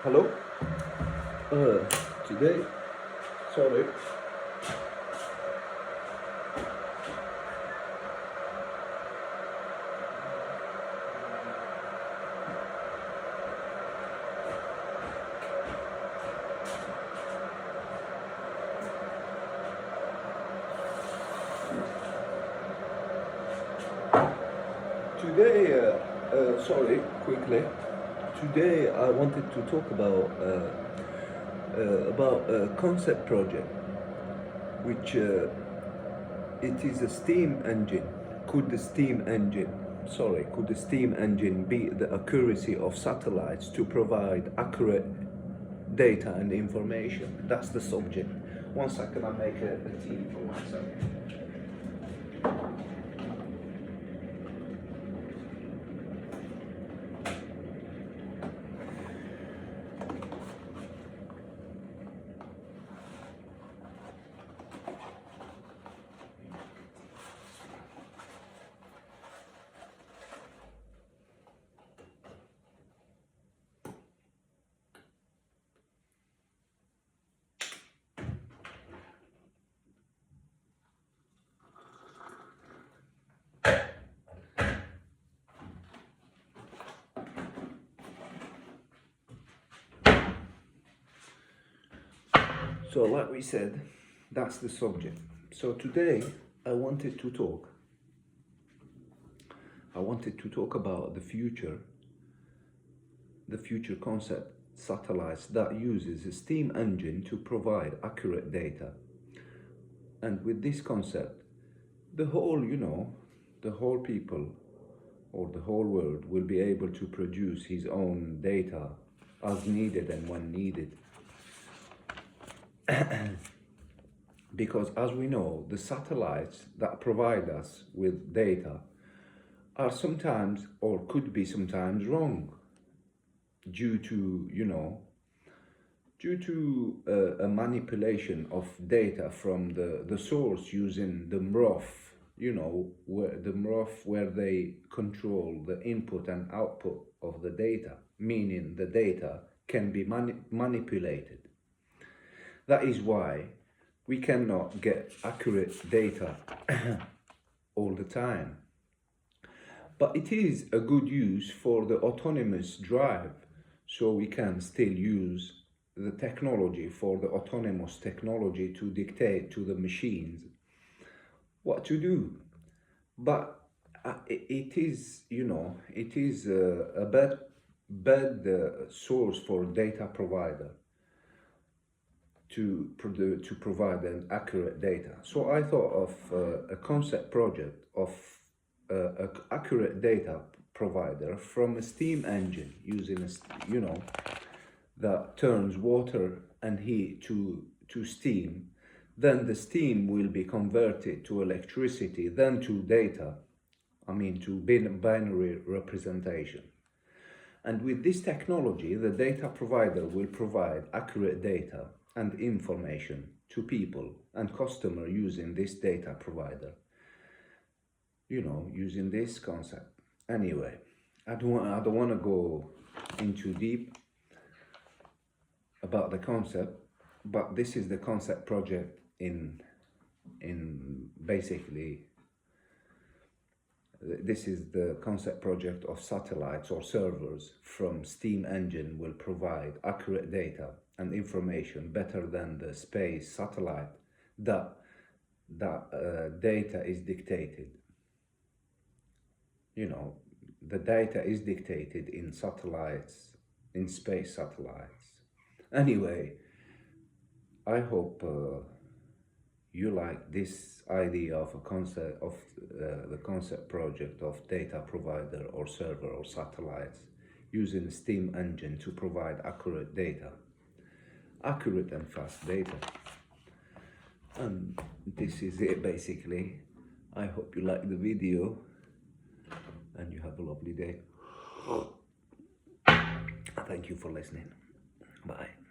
Hello? Today, sorry. Sorry, quickly. Today I wanted to talk about a concept project, which it is a steam engine. Could the steam engine beat the accuracy of satellites to provide accurate data and information? That's the subject. 1 second, I make a tea for myself. So, like we said, that's the subject. So today I wanted to talk about the future concept satellites that uses a steam engine to provide accurate data. And with this concept, the whole people or the whole world will be able to produce his own data as needed and when needed. Because as we know, the satellites that provide us with data are sometimes, or could be sometimes, wrong due to a manipulation of data from the source using the MROF, where they control the input and output of the data, meaning the data can be manipulated. That is why we cannot get accurate data all the time. But it is a good use for the autonomous drive, so we can still use the technology for the autonomous technology to dictate to the machines what to do. But it is a bad source for data provider to provide an accurate data. So I thought of a concept project of an accurate data provider from a steam engine using that turns water and heat to steam. Then the steam will be converted to electricity, then to data, to binary representation. And with this technology, the data provider will provide accurate data and information to people and customer using this data provider, using this concept. Anyway, I don't want to go into deep about the concept, but this is the concept project in basically, this is the concept project of satellites or servers from steam engine will provide accurate data and information better than the space satellite that data is dictated. The data is dictated in satellites, in space satellites. Anyway, I hope you like this idea of a concept of the concept project of data provider or server or satellites using a steam engine to provide accurate and fast data. And this is it basically. I hope you like the video and you have a lovely day. Thank you for listening. Bye.